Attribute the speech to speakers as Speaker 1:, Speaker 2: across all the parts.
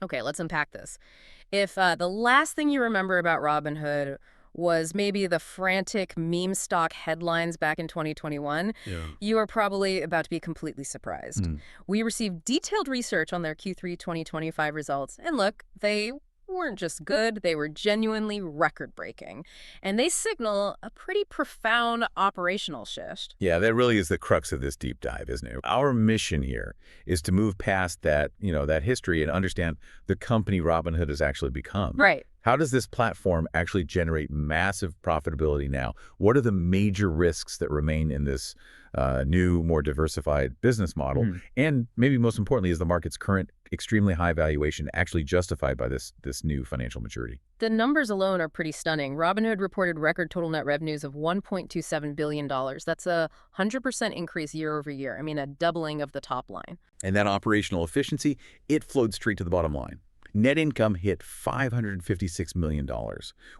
Speaker 1: Okay, let's unpack this. If the last thing you remember about Robinhood was maybe the frantic meme stock headlines back in 2021,
Speaker 2: Yeah.
Speaker 1: you are probably about to be completely surprised.
Speaker 2: Hmm.
Speaker 1: We received detailed research on their Q3 2025 results, and look, they weren't just good, they were genuinely record-breaking. And they signal a pretty profound operational shift.
Speaker 2: Yeah, that really is the crux of this deep dive, isn't it? Our mission here is to move past that, that history and understand the company Robinhood has actually become.
Speaker 1: Right.
Speaker 2: How does this platform actually generate massive profitability now? What are the major risks that remain in this new, more diversified business model? And maybe most importantly, is the market's current extremely high valuation actually justified by this new financial maturity?
Speaker 1: The numbers alone are pretty stunning. Robinhood reported record total net revenues of $1.27 billion. That's a 100% increase year over year. I mean, a doubling of the top line.
Speaker 2: And that operational efficiency, it flowed straight to the bottom line. Net income hit $556 million,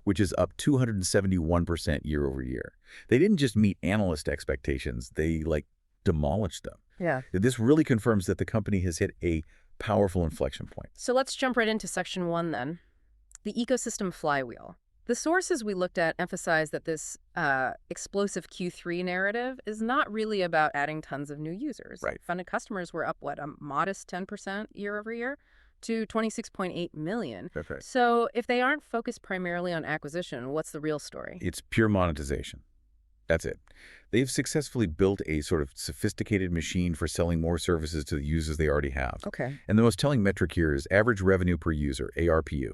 Speaker 2: which is up 271% year over year. They didn't just meet analyst expectations, they demolished them.
Speaker 1: Yeah.
Speaker 2: This really confirms that the company has hit a powerful inflection point.
Speaker 1: So let's jump right into section 1 then. The ecosystem flywheel. The sources we looked at emphasize that this explosive Q3 narrative is not really about adding tons of new users.
Speaker 2: Right.
Speaker 1: Funded customers were up, a modest 10% year over year to 26.8 million.
Speaker 2: Perfect.
Speaker 1: So if they aren't focused primarily on acquisition, what's the real story?
Speaker 2: It's pure monetization. That's it. They've successfully built a sort of sophisticated machine for selling more services to the users they already have.
Speaker 1: Okay.
Speaker 2: And the most telling metric here is average revenue per user, ARPU.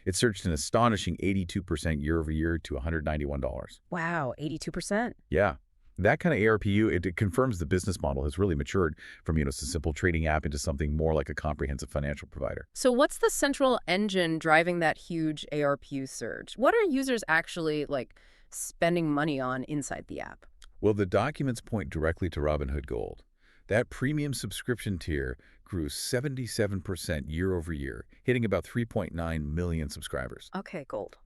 Speaker 2: It surged an astonishing 82% year over year to $191.
Speaker 1: Wow, 82%.
Speaker 2: Yeah. That kind of ARPU, it confirms the business model has really matured from, a simple trading app into something more like a comprehensive financial provider.
Speaker 1: So what's the central engine driving that huge ARPU surge? What are users actually, spending money on inside the app?
Speaker 2: Well, the documents point directly to Robinhood Gold. That premium subscription tier grew 77% year over year, hitting about 3.9 million subscribers.
Speaker 1: Okay, gold.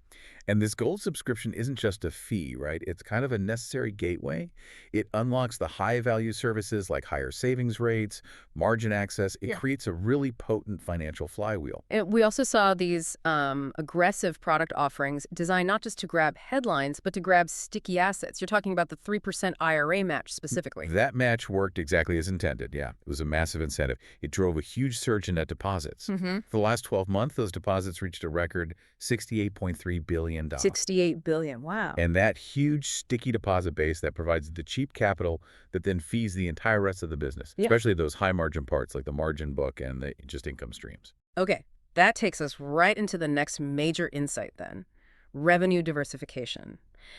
Speaker 2: And this gold subscription isn't just a fee, right? It's kind of a necessary gateway. It unlocks the high-value services like higher savings rates, margin access. It creates a really potent financial flywheel.
Speaker 1: We also saw these aggressive product offerings designed not just to grab headlines, but to grab sticky assets. You're talking about the 3% IRA match specifically.
Speaker 2: That match worked exactly as intended, yeah. It was a massive incentive. It drove a huge surge in net deposits. For the last 12 months, those deposits reached a record $68.3 billion.
Speaker 1: $68 billion, wow.
Speaker 2: And that huge sticky deposit base that provides the cheap capital that then feeds the entire rest of the business, especially those high margin parts like the margin book and the just income streams.
Speaker 1: Okay, that takes us right into the next major insight then, revenue diversification.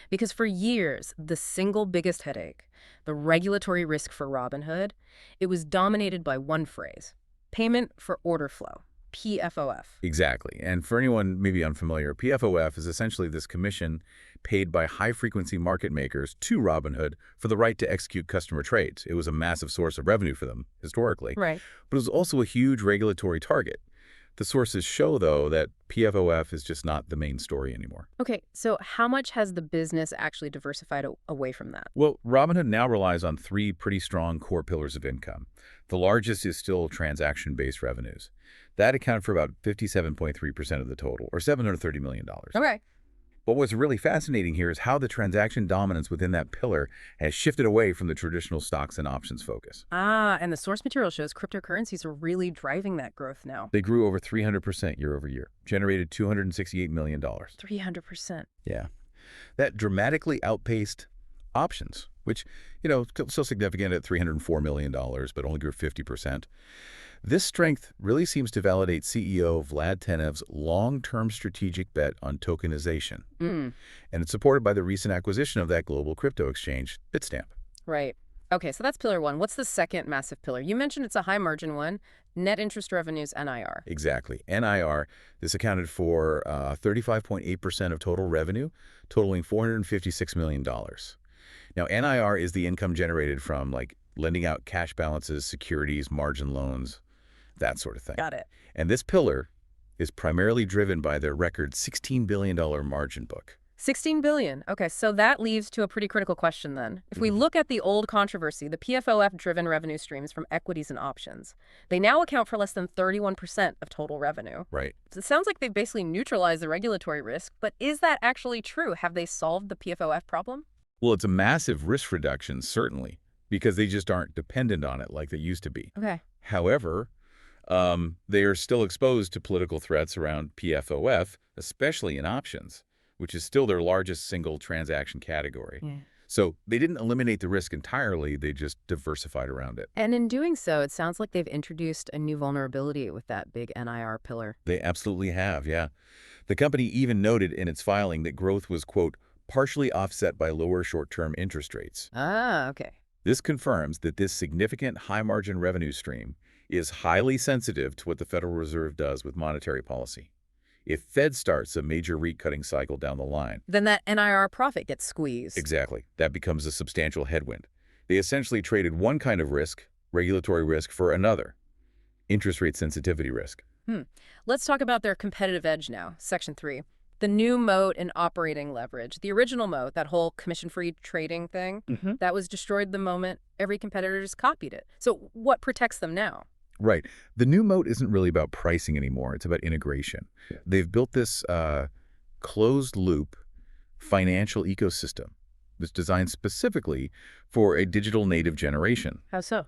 Speaker 1: Because for years, the single biggest headache, the regulatory risk for Robinhood, it was dominated by one phrase, payment for order flow. PFOF.
Speaker 2: Exactly. And for anyone maybe unfamiliar, PFOF is essentially this commission paid by high-frequency market makers to Robinhood for the right to execute customer trades. It was a massive source of revenue for them historically.
Speaker 1: Right.
Speaker 2: But it was also a huge regulatory target. The sources show, though, that PFOF is just not the main story anymore.
Speaker 1: Okay, so how much has the business actually diversified away from that?
Speaker 2: Well, Robinhood now relies on three pretty strong core pillars of income. The largest is still transaction-based revenues. That accounted for about 57.3% of the total, or $730 million.
Speaker 1: Okay.
Speaker 2: But what's really fascinating here is how the transaction dominance within that pillar has shifted away from the traditional stocks and options focus.
Speaker 1: And the source material shows cryptocurrencies are really driving that growth now.
Speaker 2: They grew over 300% year over year, generated $268 million.
Speaker 1: 300%.
Speaker 2: Yeah. That dramatically outpaced options, which, still significant at $304 million, but only grew 50%. This strength really seems to validate CEO Vlad Tenev's long-term strategic bet on tokenization. And it's supported by the recent acquisition of that global crypto exchange, Bitstamp.
Speaker 1: Right. Okay, so that's pillar one. What's the second massive pillar? You mentioned it's a high-margin one, net interest revenues, NIR.
Speaker 2: Exactly. NIR, this accounted for 35.8% of total revenue, totaling $456 million. Now, NIR is the income generated from, lending out cash balances, securities, margin loans, that sort of thing.
Speaker 1: Got it.
Speaker 2: And this pillar is primarily driven by their record $16 billion margin book.
Speaker 1: 16 billion. Okay, so that leads to a pretty critical question then. If we look at the old controversy, the PFOF-driven revenue streams from equities and options, they now account for less than 31% of total revenue.
Speaker 2: Right.
Speaker 1: So it sounds like they've basically neutralized the regulatory risk, but is that actually true? Have they solved the PFOF problem?
Speaker 2: Well, it's a massive risk reduction, certainly, because they just aren't dependent on it like they used to be.
Speaker 1: Okay.
Speaker 2: However, they are still exposed to political threats around PFOF, especially in options, which is still their largest single transaction category.
Speaker 1: Yeah.
Speaker 2: So they didn't eliminate the risk entirely, they just diversified around it.
Speaker 1: And in doing so, it sounds like they've introduced a new vulnerability with that big NIR pillar.
Speaker 2: They absolutely have, yeah. The company even noted in its filing that growth was, quote, partially offset by lower short-term interest rates.
Speaker 1: Ah, okay.
Speaker 2: This confirms that this significant high-margin revenue stream is highly sensitive to what the Federal Reserve does with monetary policy. If Fed starts a major rate-cutting cycle down the line,
Speaker 1: Then that NIR profit gets squeezed.
Speaker 2: exactly, that becomes a substantial headwind. They essentially traded one kind of risk, regulatory risk, for another, interest rate sensitivity risk.
Speaker 1: Let's talk about their competitive edge now, Section 3. The new moat and operating leverage. The original moat, that whole commission-free trading thing, that was destroyed the moment every competitor just copied it. So what protects them now?
Speaker 2: Right. The new moat isn't really about pricing anymore. It's about integration. They've built this closed-loop financial ecosystem that's designed specifically for a digital native generation.
Speaker 1: How so?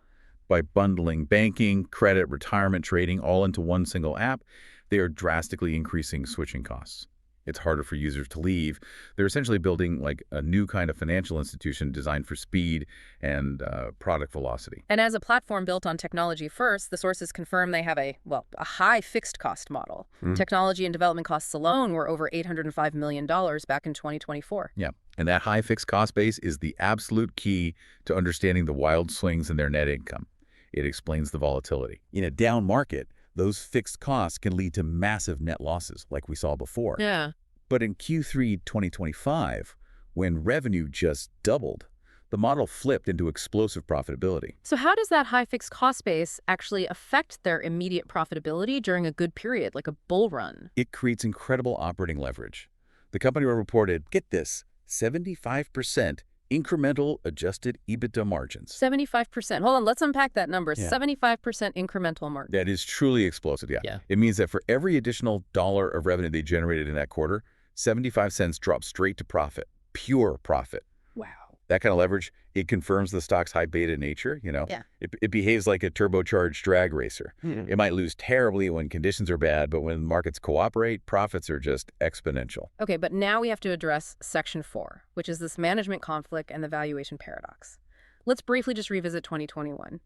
Speaker 2: By bundling banking, credit, retirement, trading all into one single app, they are drastically increasing switching costs. It's harder for users to leave. They're essentially building like a new kind of financial institution designed for speed and product velocity.
Speaker 1: And as a platform built on technology first, the sources confirm they have a high fixed cost model. Technology and development costs alone were over $805 million back in 2024.
Speaker 2: Yeah, and that high fixed cost base is the absolute key to understanding the wild swings in their net income. It explains the volatility. In a down market, those fixed costs can lead to massive net losses, like we saw before.
Speaker 1: Yeah.
Speaker 2: But in Q3 2025, when revenue just doubled, the model flipped into explosive profitability.
Speaker 1: So how does that high fixed cost base actually affect their immediate profitability during a good period, like a bull run?
Speaker 2: It creates incredible operating leverage. The company reported, get this, 75% incremental adjusted EBITDA margins.
Speaker 1: 75%. Hold on, let's unpack that number.
Speaker 2: Yeah.
Speaker 1: 75% incremental margin.
Speaker 2: That is truly explosive, yeah. It means that for every additional dollar of revenue they generated in that quarter, 75 cents dropped straight to profit, pure profit.
Speaker 1: Wow.
Speaker 2: That kind of leverage, it confirms the stock's high beta nature, you know?
Speaker 1: Yeah.
Speaker 2: It behaves like a turbocharged drag racer. It might lose terribly when conditions are bad, but when markets cooperate, profits are just exponential.
Speaker 1: Okay, but now we have to address Section 4, which is this management conflict and the valuation paradox. Let's briefly just revisit 2021.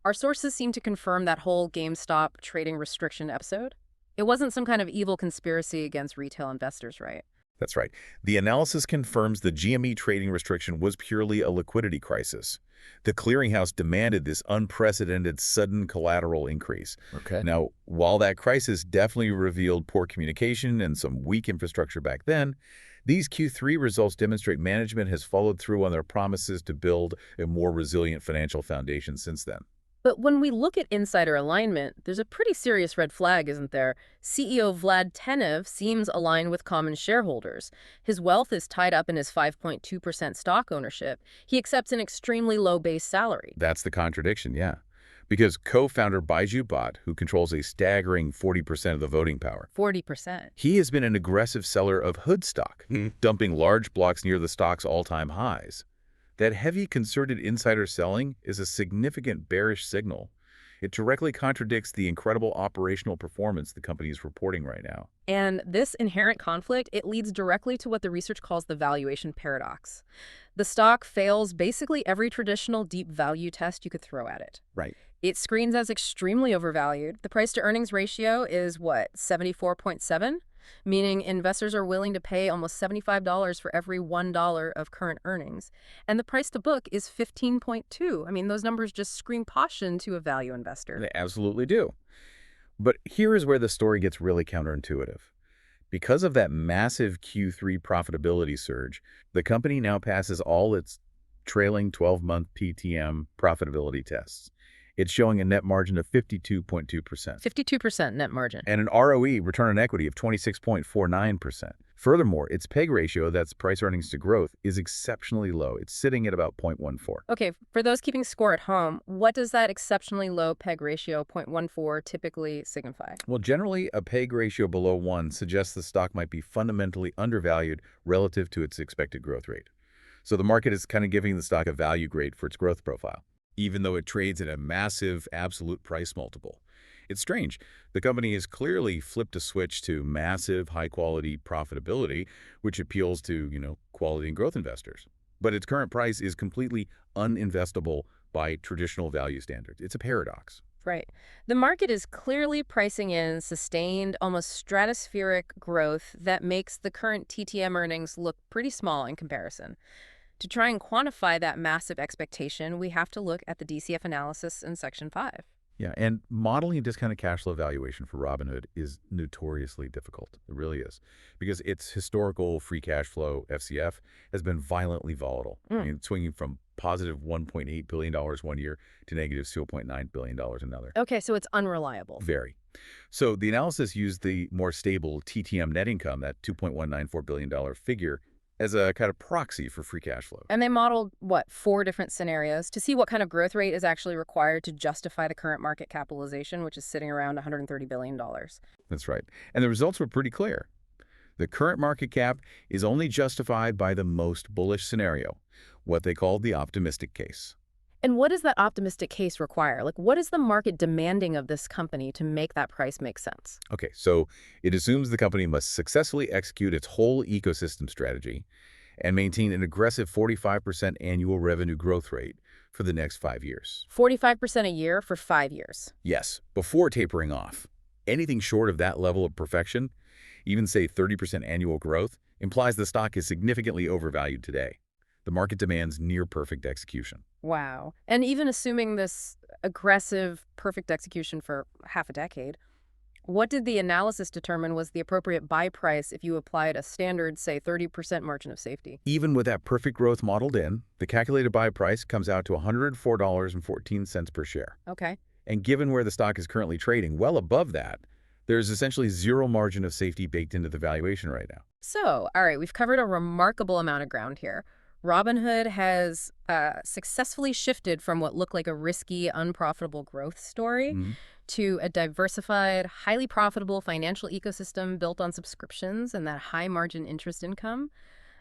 Speaker 1: Our sources seem to confirm that whole GameStop trading restriction episode. It wasn't some kind of evil conspiracy against retail investors, right?
Speaker 2: That's right. The analysis confirms the GME trading restriction was purely a liquidity crisis. The clearinghouse demanded this unprecedented sudden collateral increase.
Speaker 3: Okay.
Speaker 2: Now, while that crisis definitely revealed poor communication and some weak infrastructure back then, these Q3 results demonstrate management has followed through on their promises to build a more resilient financial foundation since then.
Speaker 1: But when we look at insider alignment, there's a pretty serious red flag, isn't there? CEO Vlad Tenev seems aligned with common shareholders. His wealth is tied up in his 5.2% stock ownership. He accepts an extremely low base salary.
Speaker 2: That's the contradiction, yeah. Because co-founder Baiju Bhatt, who controls a staggering 40% of the voting power,
Speaker 1: 40%.
Speaker 2: he has been an aggressive seller of Hood stock, dumping large blocks near the stock's all-time highs. That heavy concerted insider selling is a significant bearish signal. It directly contradicts the incredible operational performance the company is reporting right now.
Speaker 1: And this inherent conflict, it leads directly to what the research calls the valuation paradox. The stock fails basically every traditional deep value test you could throw at it.
Speaker 2: Right.
Speaker 1: It screens as extremely overvalued. The price-to-earnings ratio is, 74.7? Meaning investors are willing to pay almost $75 for every $1 of current earnings. And the price to book is 15.2. I mean, those numbers just scream caution to a value investor.
Speaker 2: They absolutely do. But here is where the story gets really counterintuitive. Because of that massive Q3 profitability surge, the company now passes all its trailing 12-month PTM profitability tests. It's showing a net margin of 52.2%.
Speaker 1: 52% net margin.
Speaker 2: And an ROE, return on equity, of 26.49%. Furthermore, its PEG ratio, that's price earnings to growth, is exceptionally low. It's sitting at about 0.14.
Speaker 1: Okay, for those keeping score at home, what does that exceptionally low PEG ratio, 0.14, typically signify?
Speaker 2: Well, generally, a PEG ratio below 1 suggests the stock might be fundamentally undervalued relative to its expected growth rate. So the market is kind of giving the stock a value grade for its growth profile, even though it trades at a massive absolute price multiple. It's strange. The company has clearly flipped a switch to massive, high-quality profitability, which appeals to, quality and growth investors. But its current price is completely uninvestable by traditional value standards. It's a paradox.
Speaker 1: Right. The market is clearly pricing in sustained, almost stratospheric growth that makes the current TTM earnings look pretty small in comparison. To try and quantify that massive expectation, we have to look at the DCF analysis in Section 5.
Speaker 2: Yeah, and modeling a discounted cash flow valuation for Robinhood is notoriously difficult. It really is. Because its historical free cash flow, FCF, has been violently volatile. I mean, swinging from positive $1.8 billion one year to negative $0.9 billion another.
Speaker 1: Okay, so it's unreliable.
Speaker 2: Very. So the analysis used the more stable TTM net income, that $2.194 billion figure, as a kind of proxy for free cash flow.
Speaker 1: And they modeled, 4 different scenarios to see what kind of growth rate is actually required to justify the current market capitalization, which is sitting around $130 billion.
Speaker 2: That's right. And the results were pretty clear. The current market cap is only justified by the most bullish scenario, what they called the optimistic case.
Speaker 1: And what does that optimistic case require? What is the market demanding of this company to make that price make sense?
Speaker 2: Okay, so it assumes the company must successfully execute its whole ecosystem strategy and maintain an aggressive 45% annual revenue growth rate for the next 5 years.
Speaker 1: 45% a year for 5 years.
Speaker 2: Yes, before tapering off. Anything short of that level of perfection, even say 30% annual growth, implies the stock is significantly overvalued today. The market demands near-perfect execution.
Speaker 1: Wow. And even assuming this aggressive, perfect execution for half a decade, what did the analysis determine was the appropriate buy price if you applied a standard, say, 30% margin of safety?
Speaker 2: Even with that perfect growth modeled in, the calculated buy price comes out to $104.14 per share.
Speaker 1: Okay.
Speaker 2: And given where the stock is currently trading, well above that, there's essentially zero margin of safety baked into the valuation right now.
Speaker 1: So, all right, we've covered a remarkable amount of ground here. Robinhood has successfully shifted from what looked like a risky, unprofitable growth story to a diversified, highly profitable financial ecosystem built on subscriptions and that high-margin interest income.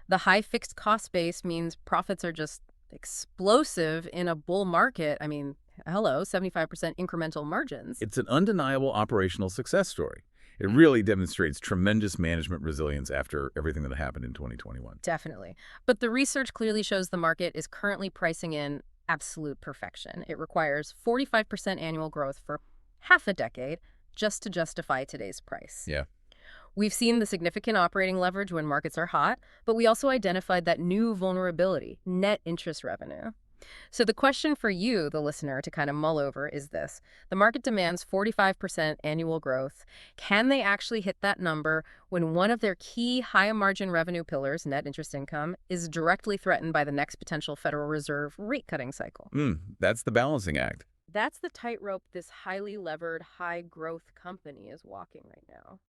Speaker 1: The high fixed cost base means profits are just explosive in a bull market. I mean, hello, 75% incremental margins.
Speaker 2: It's an undeniable operational success story. It really demonstrates tremendous management resilience after everything that happened in 2021.
Speaker 1: Definitely. But the research clearly shows the market is currently pricing in absolute perfection. It requires 45% annual growth for half a decade just to justify today's price.
Speaker 2: Yeah.
Speaker 1: We've seen the significant operating leverage when markets are hot, but we also identified that new vulnerability, net interest revenue. So the question for you, the listener, to kind of mull over is this. The market demands 45% annual growth. Can they actually hit that number when one of their key high-margin revenue pillars, net interest income, is directly threatened by the next potential Federal Reserve rate-cutting cycle?
Speaker 2: That's the balancing act.
Speaker 1: That's the tightrope this highly levered, high-growth company is walking right now.